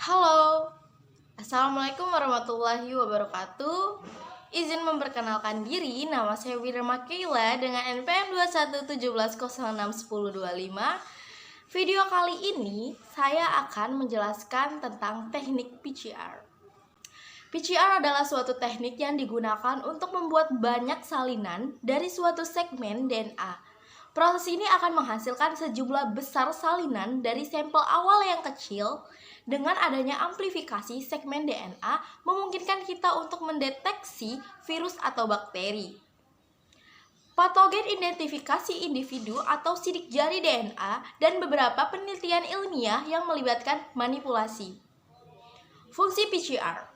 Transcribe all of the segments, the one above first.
Halo, Assalamualaikum warahmatullahi wabarakatuh. Izin memperkenalkan diri, nama saya Wirma Keila dengan NPM 2117061025. Video kali ini saya akan menjelaskan tentang teknik PCR. PCR adalah suatu teknik yang digunakan untuk membuat banyak salinan dari suatu segmen DNA. Proses ini akan menghasilkan sejumlah besar salinan dari sampel awal yang kecil. Dengan adanya amplifikasi segmen DNA, memungkinkan kita untuk mendeteksi virus atau bakteri. Patogen identifikasi individu atau sidik jari DNA dan beberapa penelitian ilmiah yang melibatkan manipulasi. Fungsi PCR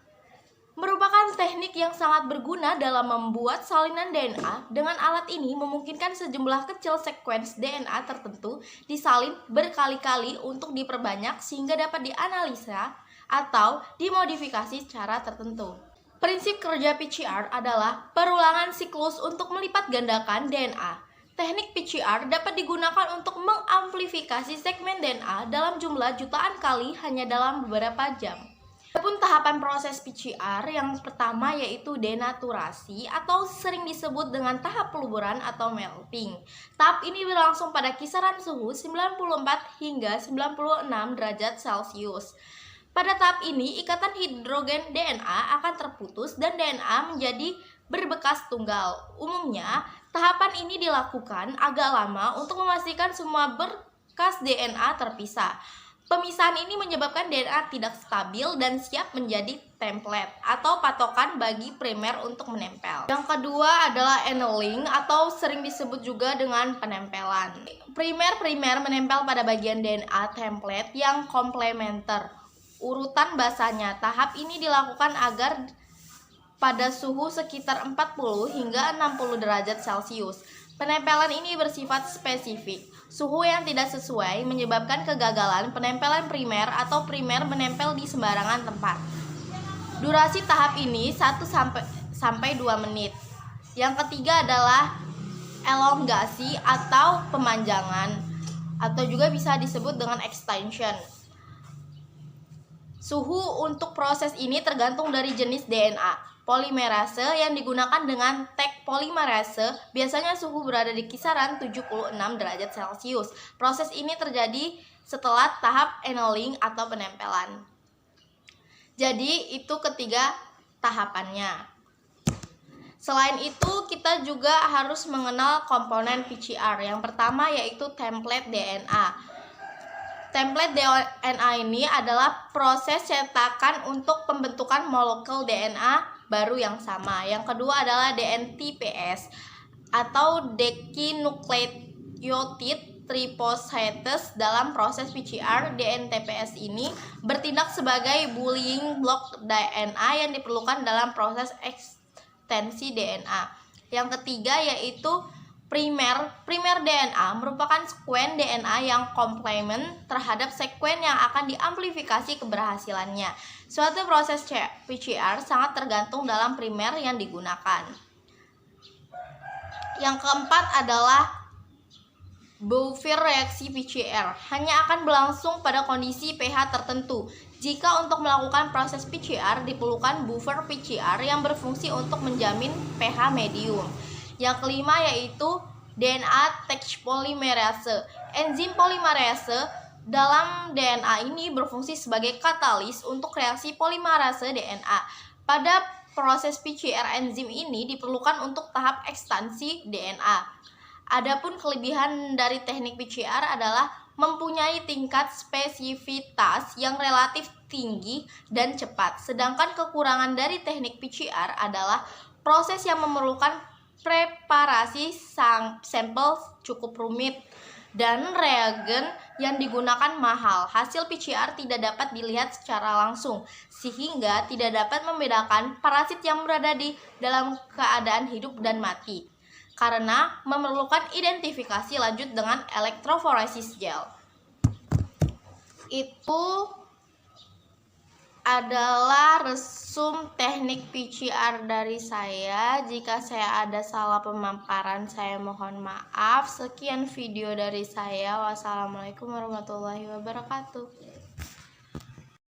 merupakan teknik yang sangat berguna dalam membuat salinan DNA. Dengan alat ini memungkinkan sejumlah kecil sekuens DNA tertentu disalin berkali-kali untuk diperbanyak sehingga dapat dianalisa atau dimodifikasi secara tertentu. Prinsip kerja PCR adalah perulangan siklus untuk melipat gandakan DNA. Teknik PCR dapat digunakan untuk mengamplifikasi segmen DNA dalam jumlah jutaan kali hanya dalam beberapa jam. Adapun tahapan proses PCR yang pertama yaitu denaturasi atau sering disebut dengan tahap peluburan atau melting. Tahap ini berlangsung pada kisaran suhu 94 hingga 96 derajat Celcius. Pada tahap ini, ikatan hidrogen DNA akan terputus dan DNA menjadi berbekas tunggal. Umumnya, tahapan ini dilakukan agak lama untuk memastikan semua berkas DNA terpisah. Pemisahan ini menyebabkan DNA tidak stabil dan siap menjadi template atau patokan bagi primer untuk menempel. Yang kedua adalah annealing atau sering disebut juga dengan penempelan. Primer menempel pada bagian DNA template yang komplementer. Urutan basanya, tahap ini dilakukan agar pada suhu sekitar 40 hingga 60 derajat Celcius. Penempelan ini bersifat spesifik. Suhu yang tidak sesuai menyebabkan kegagalan penempelan primer atau primer menempel di sembarangan tempat. Durasi tahap ini 1 sampai 2 menit. Yang ketiga adalah elongasi atau pemanjangan atau juga bisa disebut dengan extension. Suhu untuk proses ini tergantung dari jenis DNA. Polimerase yang digunakan dengan tag polimerase biasanya suhu berada di kisaran 76 derajat Celcius. Proses ini terjadi setelah tahap annealing atau penempelan. Jadi itu ketiga tahapannya. Selain itu kita juga harus mengenal komponen PCR. Yang pertama yaitu template DNA. Template DNA ini adalah proses cetakan untuk pembentukan molekul DNA baru yang sama. Yang kedua adalah DNTPS atau deoxynucleotide triphosphate. Dalam proses PCR, DNTPS ini bertindak sebagai building block DNA yang diperlukan dalam proses ekstensi DNA. Yang ketiga yaitu primer DNA merupakan sekuen DNA yang komplement terhadap sekuen yang akan diamplifikasi keberhasilannya. Suatu proses PCR sangat tergantung dalam primer yang digunakan. Yang keempat adalah buffer reaksi PCR. Hanya akan berlangsung pada kondisi pH tertentu. Jika untuk melakukan proses PCR diperlukan buffer PCR yang berfungsi untuk menjamin pH medium. Yang kelima yaitu DNA tag polymerase. Enzim polimerase dalam DNA ini berfungsi sebagai katalis untuk reaksi polimerase DNA. Pada proses PCR enzim ini diperlukan untuk tahap ekstensi DNA. Adapun kelebihan dari teknik PCR adalah mempunyai tingkat spesifitas yang relatif tinggi dan cepat. Sedangkan kekurangan dari teknik PCR adalah proses yang memerlukan preparasi sampel cukup rumit dan reagen yang digunakan mahal. Hasil PCR tidak dapat dilihat secara langsung sehingga tidak dapat membedakan parasit yang berada di dalam keadaan hidup dan mati karena memerlukan identifikasi lanjut dengan elektroforesis gel. Itu adalah resum teknik PCR dari saya. Jika saya ada salah pemaparan, saya mohon maaf. Sekian video dari saya. Wassalamualaikum warahmatullahi wabarakatuh.